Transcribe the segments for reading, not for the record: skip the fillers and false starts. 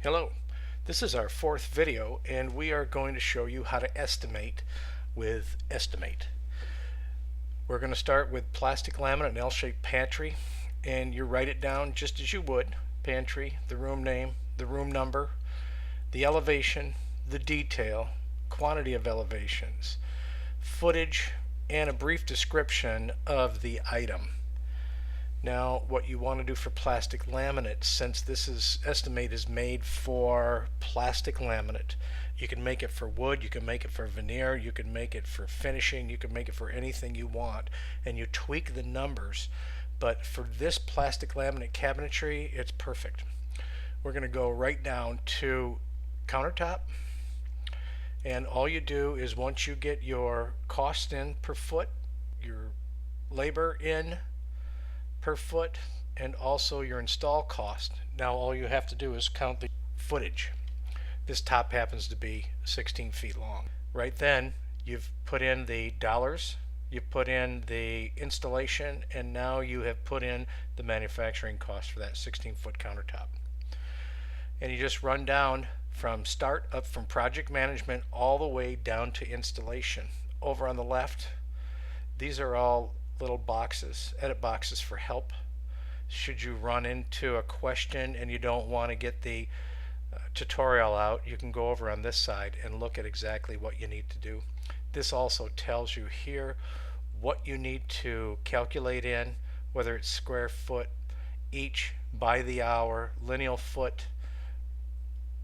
Hello, this is our fourth video and we are going to show you how to estimate with Estimate. We're going to start with plastic laminate and L-Shape pantry, and you write it down just as you would. Pantry, the room name, the room number, the elevation, the detail, quantity of elevations, footage, and a brief description of the item. Now what you want to do for plastic laminate, since Estimate is made for plastic laminate, you can make it for wood, you can make it for veneer, you can make it for finishing, you can make it for anything you want, and you tweak the numbers. But for this plastic laminate cabinetry, it's perfect. We're going to go right down to countertop, and all you do is, once you get your cost in per foot, your labor in per foot, and also your install cost, now all you have to do is count the footage. This top happens to be 16 feet long. Right then you've put in the dollars, you've put in the installation, and now you have put in the manufacturing cost for that 16-foot countertop. And you just run down from start up from project management all the way down to installation. Over on the left, these are all little boxes, edit boxes for help. Should you run into a question and you don't want to get the tutorial out, you can go over on this side and look at exactly what you need to do. This also tells you here what you need to calculate in, whether it's square foot each, by the hour, lineal foot.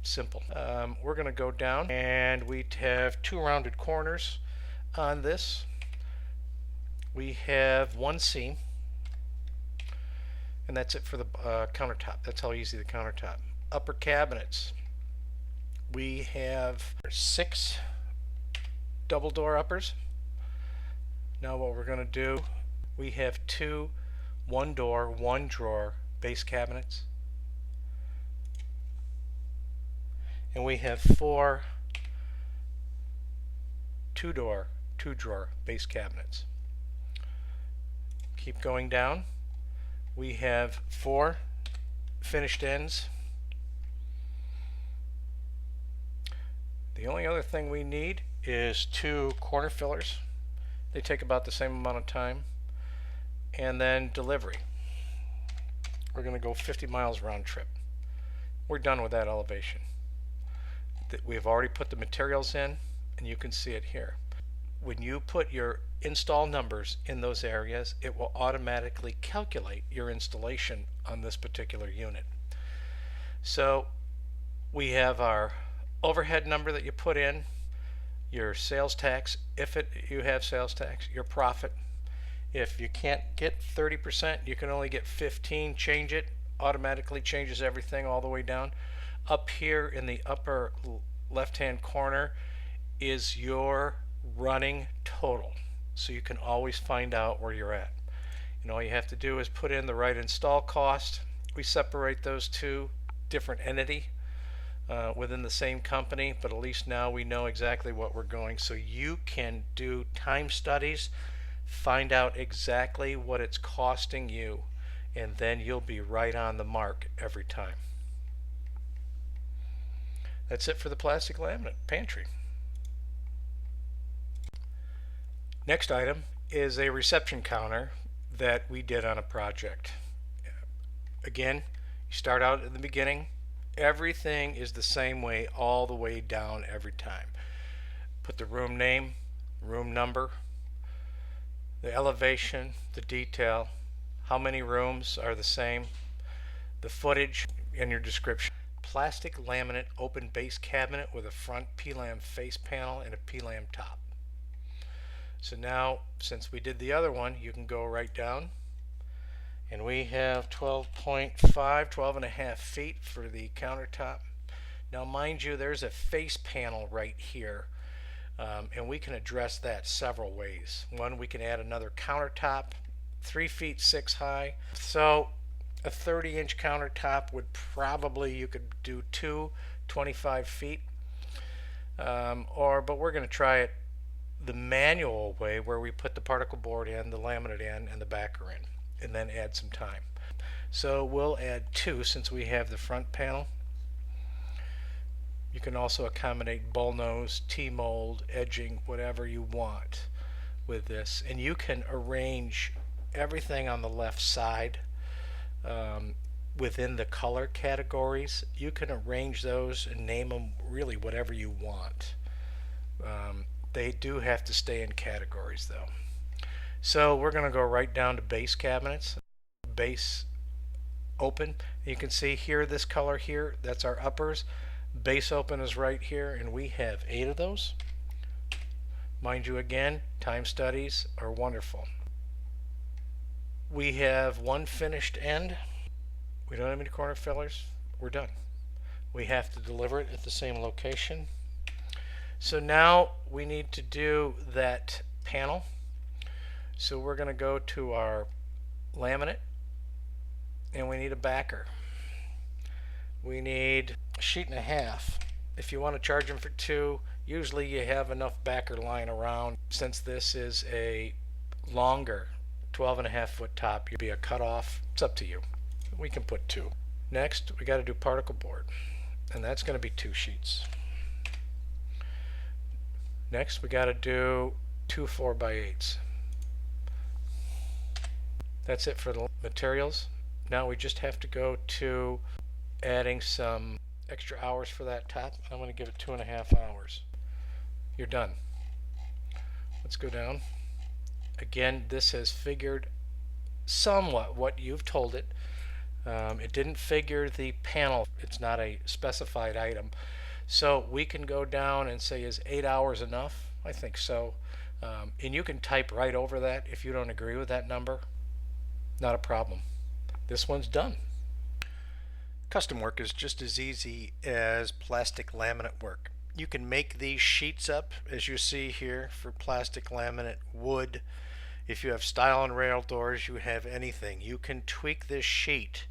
Simple. We're going to go down, and we have two rounded corners on this. We have one seam, and that's it for the countertop. That's how easy the countertop. Upper cabinets, we have 6 double door uppers. Now what we're going to do, we have 2 one door, one drawer base cabinets, and we have 4 two door, two drawer base cabinets. Keep going down. We have 4 finished ends. The only other thing we need is 2 corner fillers. They take about the same amount of time. And then delivery. We're going to go 50 miles round trip. We're done with that elevation. We've already put the materials in, and you can see it here. When you put your install numbers in those areas, it will automatically calculate your installation on this particular unit. So we have our overhead number that you put in, your sales tax, if you have sales tax, your profit. If you can't get 30%, you can only get 15, change it, automatically changes everything all the way down. Up here in the upper left hand corner is your running total, so you can always find out where you're at. And all you have to do is put in the right install cost. We separate those two different entity within the same company, but at least now we know exactly what we're going, so you can do time studies, find out exactly what it's costing you, and then you'll be right on the mark every time. That's it for the plastic laminate pantry. Next item is a reception counter that we did on a project. Again, you start out at the beginning. Everything is the same way all the way down every time. Put the room name, room number, the elevation, the detail, how many rooms are the same, the footage, and your description. Plastic laminate open base cabinet with a front P-lam face panel and a P-lam top. So now, since we did the other one, you can go right down, and we have 12 and a half feet for the countertop. Now mind you, there's a face panel right here, and we can address that several ways. One, we can add another countertop, 3 feet 6 high. So a 30-inch countertop would probably, you could do 25 feet, but we're going to try it the manual way, where we put the particle board in, the laminate in, and the backer in, and then add some time. So we'll add 2 since we have the front panel. You can also accommodate bullnose, T-mold, edging, whatever you want with this. And you can arrange everything on the left side within the color categories. You can arrange those and name them really whatever you want. They do have to stay in categories though. So we're going to go right down to base cabinets. Base open. You can see here this color here, that's our uppers. Base open is right here, and we have 8 of those. Mind you, again, time studies are wonderful. We have one finished end. We don't have any corner fillers. We're done. We have to deliver it at the same location. So now we need to do that panel. So we're going to go to our laminate, and we need a backer. We need a sheet and a half. If you want to charge them for 2, usually you have enough backer lying around. Since this is a longer 12.5 foot top, you'll be a cutoff. It's up to you. We can put 2. Next, we got to do particle board, and that's going to be 2 sheets. Next, we got to do 2 4x8s. That's it for the materials. Now we just have to go to adding some extra hours for that top. I'm going to give it 2.5 hours. You're done. Let's go down. Again, this has figured somewhat what you've told it. It didn't figure the panel. It's not a specified item. So we can go down and say, is 8 hours enough? I think so. And you can type right over that if you don't agree with that number. Not a problem. This one's done. Custom work is just as easy as plastic laminate work. You can make these sheets up, as you see here, for plastic laminate, wood. If you have stile and rail doors, you have anything. You can tweak this sheet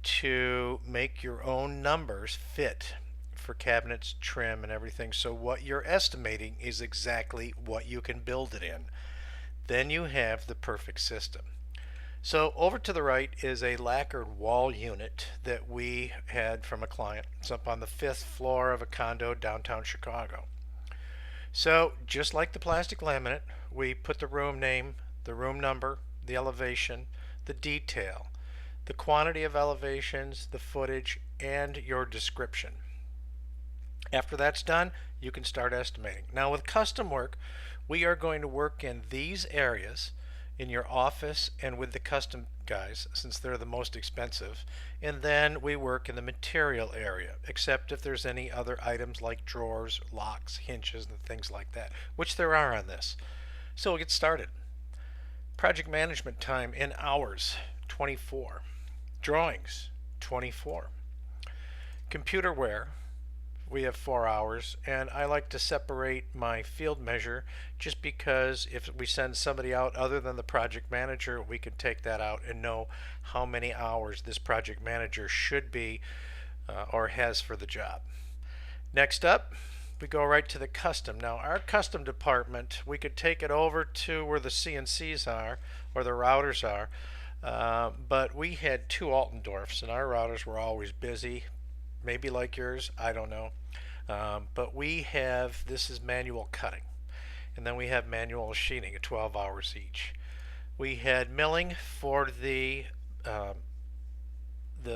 to make your own numbers fit for cabinets, trim, and everything. So what you're estimating is exactly what you can build it in. Then you have the perfect system. So over to the right is a lacquered wall unit that we had from a client. It's up on the 5th floor of a condo downtown Chicago. So just like the plastic laminate, we put the room name, the room number, the elevation, the detail, the quantity of elevations, the footage, and your description. After that's done, you can start estimating. Now with custom work, we are going to work in these areas in your office and with the custom guys, since they're the most expensive, and then we work in the material area, except if there's any other items like drawers, locks, hinges, and things like that, which there are on this. So we'll get started. Project management time in hours, 24. Drawings, 24. Computer wear, we have 4 hours, and I like to separate my field measure just because if we send somebody out other than the project manager, we can take that out and know how many hours this project manager should be or has for the job. Next up, we go right to the custom. Now our custom department, we could take it over to where the CNCs are or the routers are, but we had 2 Altendorfs and our routers were always busy. Maybe like yours, I don't know. But we have, this is manual cutting. And then we have manual sheeting at 12 hours each. We had milling for the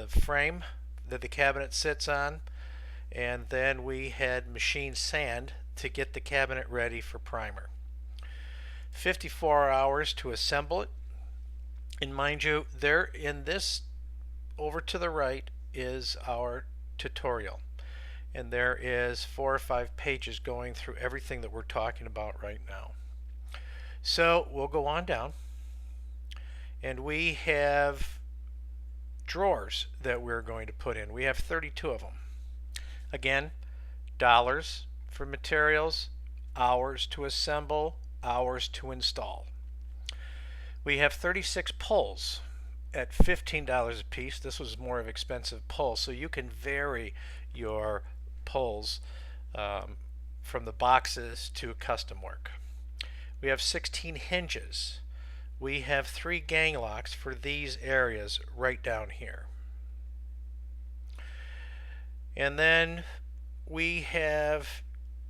frame that the cabinet sits on. And then we had machine sand to get the cabinet ready for primer. 54 hours to assemble it. And mind you, there in this, over to the right, is our tutorial, and there is 4 or 5 pages going through everything that we're talking about right now. So we'll go on down, and we have drawers that we're going to put in. We have 32 of them. Again, dollars for materials, hours to assemble, hours to install. We have 36 pulls at $15 a piece. This was more of an expensive pull, so you can vary your pulls from the boxes to custom work. We have 16 hinges. We have 3 gang locks for these areas right down here. And then we have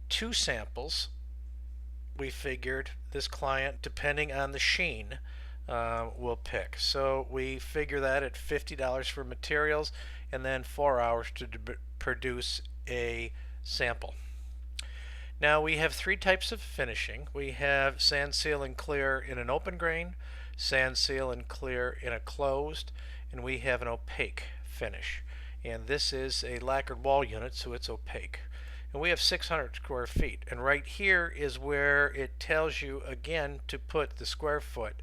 two samples. We figured this client, depending on the sheen, will pick. So we figure that at $50 for materials and then 4 hours to produce a sample. Now we have three types of finishing. We have sand seal and clear in an open grain, sand seal and clear in a closed, and we have an opaque finish. And this is a lacquered wall unit, so it's opaque. And we have 600 square feet. And right here is where it tells you again to put the square foot,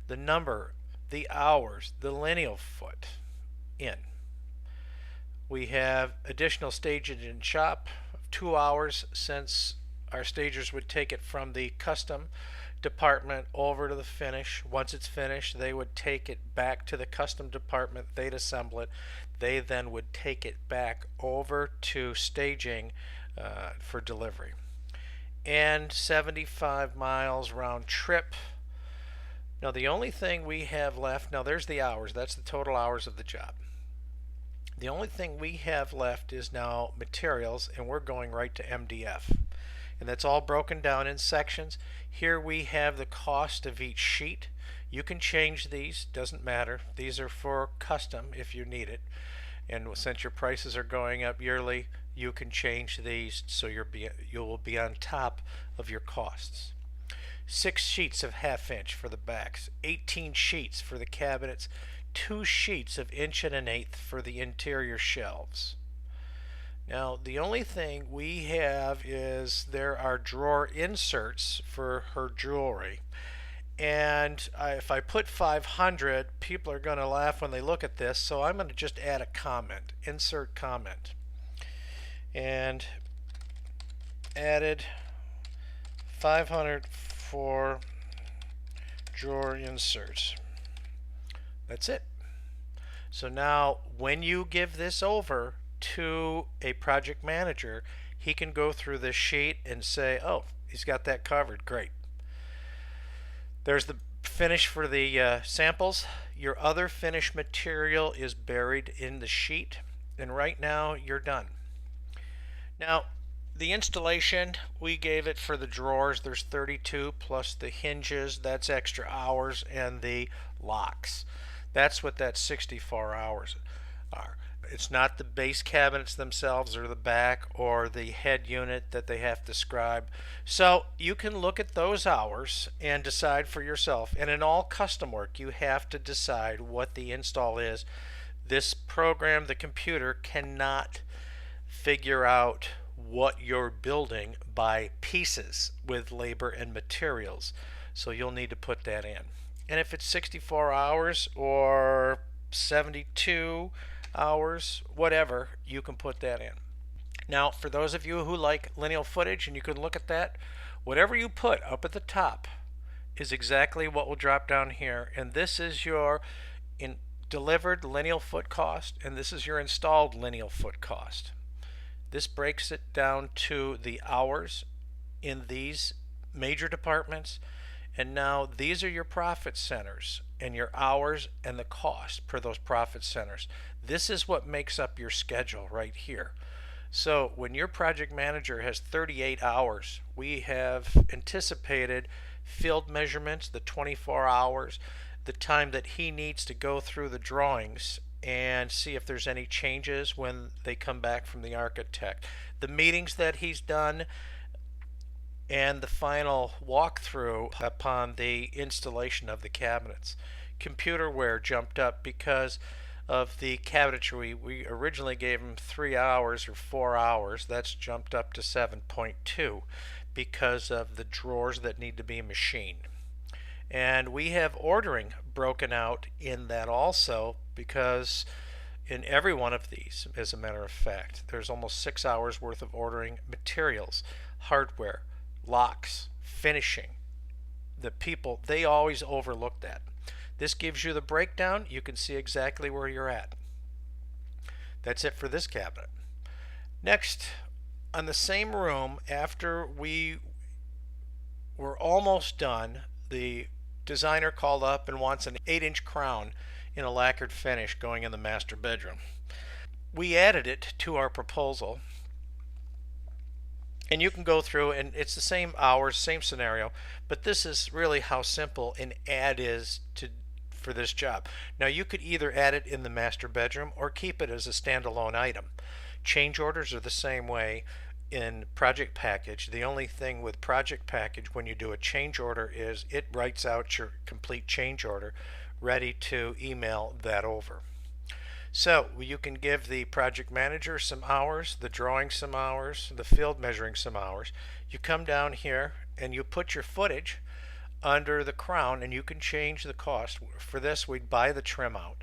the number, the hours, the lineal foot in. We have additional staging in shop, 2 hours, since our stagers would take it from the custom department over to the finish. Once it's finished, they would take it back to the custom department. They'd assemble it. They then would take it back over to staging for delivery. And 75 miles round trip. Now the only thing we have left, now there's the hours, that's the total hours of the job. The only thing we have left is now materials, and we're going right to MDF. And that's all broken down in sections. Here we have the cost of each sheet. You can change these, doesn't matter. These are for custom if you need it. And since your prices are going up yearly, you can change these so you will be on top of your costs. 6 sheets of 1/2 inch for the backs, 18 sheets for the cabinets, 2 sheets of 1 1/8 for the interior shelves. Now the only thing we have is there are drawer inserts for her jewelry, and if I put 500, people are going to laugh when they look at this, so I'm going to just add a comment, insert comment, and added 500 for drawer inserts. That's it. So now when you give this over to a project manager, he can go through this sheet and say, oh, he's got that covered, great. There's the finish for the samples. Your other finish material is buried in the sheet, and right now you're done. Now the installation, we gave it for the drawers, there's 32 plus the hinges, that's extra hours, and the locks. That's what that 64 hours are. It's not the base cabinets themselves or the back or the head unit that they have to scribe. So you can look at those hours and decide for yourself. And in all custom work, you have to decide what the install is. This program, the computer, cannot figure out what you're building by pieces with labor and materials. So you'll need to put that in. And if it's 64 hours or 72 hours, whatever, you can put that in. Now, for those of you who like lineal footage and you can look at that, whatever you put up at the top is exactly what will drop down here. And this is your delivered lineal foot cost, and this is your installed lineal foot cost. This breaks it down to the hours in these major departments. And now these are your profit centers and your hours and the cost per those profit centers. This is what makes up your schedule right here. So when your project manager has 38 hours, we have anticipated field measurements, the 24 hours, the time that he needs to go through the drawings and see if there's any changes when they come back from the architect. The meetings that he's done, and the final walkthrough upon the installation of the cabinets. Computer wear jumped up because of the cabinetry. We originally gave them 3 hours or 4 hours. That's jumped up to 7.2 because of the drawers that need to be machined. And we have ordering broken out in that also, because in every one of these, as a matter of fact, there's almost 6 hours worth of ordering materials, hardware, locks, finishing. The people, they always overlook that. This gives you the breakdown. You can see exactly where you're at. That's it for this cabinet. Next, on the same room, after we were almost done, the designer called up and wants an 8-inch crown in a lacquered finish going in the master bedroom. We added it to our proposal, And you can go through, and it's the same hours, same scenario, but this is really how simple an ad is for this job. Now you could either add it in the master bedroom or keep it as a standalone item. Change orders are the same way in project package. The only thing with project package when you do a change order is it writes out your complete change order ready to email that over. So you can give the project manager some hours, the drawing some hours, the field measuring some hours. You come down here and you put your footage under the crown and you can change the cost. For this we'd buy the trim out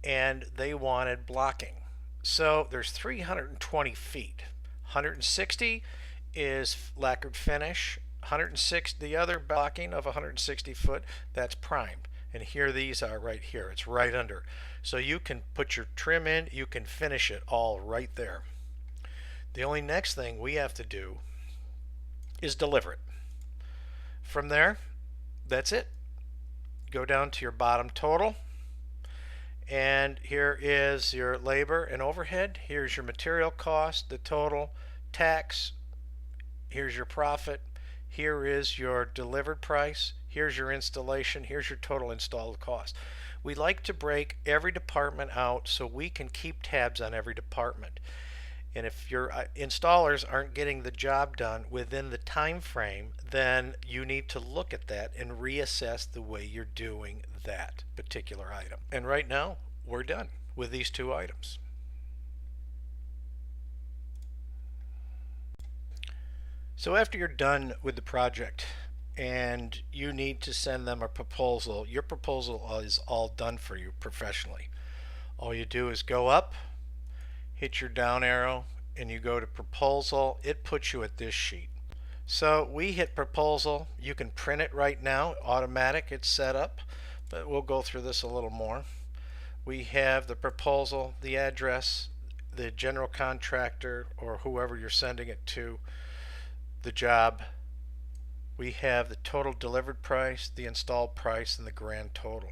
and they wanted blocking. So there's 320 feet. 160 is lacquered finish. 160, the other blocking of 160 foot, that's primed. And here these are right here. It's right under. So you can put your trim in, you can finish it all right there. The only next thing we have to do is deliver it. From there, that's it. Go down to your bottom total. And here is your labor and overhead. Here's your material cost, the total, tax. Here's your profit. Here is your delivered price. Here's your installation. Here's your total installed cost. We like to break every department out so we can keep tabs on every department. And if your installers aren't getting the job done within the time frame, then you need to look at that and reassess the way you're doing that particular item. And right now, we're done with these two items. So after you're done with the project and you need to send them a proposal, your proposal is all done for you professionally. All you do is go up, hit your down arrow, and you go to proposal. It puts you at this sheet. So we hit proposal. You can print it right now, automatic, it's set up, but we'll go through this a little more. We have the proposal, the address, the general contractor or whoever you're sending it to, the job. We have the total delivered price, the installed price, and the grand total.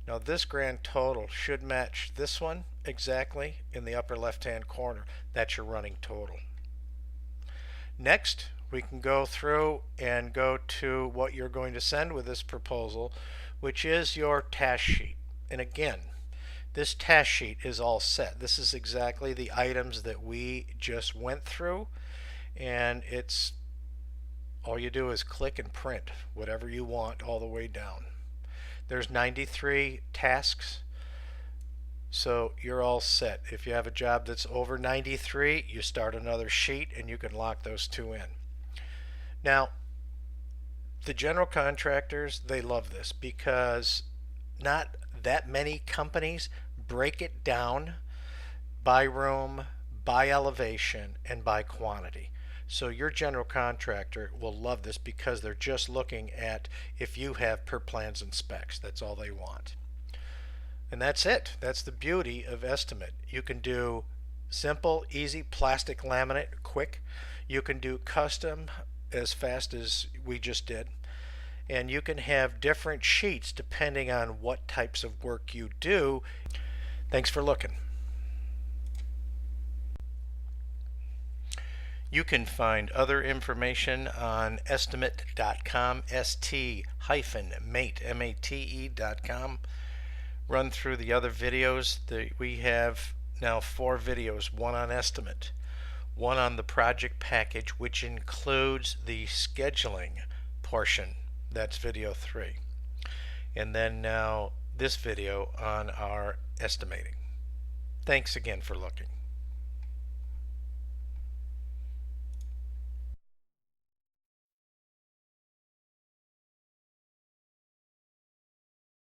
Now this grand total should match this one exactly in the upper left hand corner. That's your running total. Next, we can go through and go to what you're going to send with this proposal, which is your task sheet. And again, this task sheet is all set. This is exactly the items that we just went through, and it's all you do is click and print whatever you want all the way down. There's 93 tasks, so you're all set. If you have a job that's over 93, you start another sheet and you can lock those two in. Now, the general contractors, they love this because not that many companies break it down by room, by elevation, and by quantity. So your general contractor will love this because they're just looking at if you have per plans and specs. That's all they want. And that's it. That's the beauty of Estimate. You can do simple, easy plastic laminate quick. You can do custom as fast as we just did. And you can have different sheets depending on what types of work you do. Thanks for looking. You can find other information on estimate.com, st-mate.com. Run through the other videos. We have now 4 videos, one on Estimate, one on the project package, which includes the scheduling portion. That's video 3. And then now this video on our estimating. Thanks again for looking.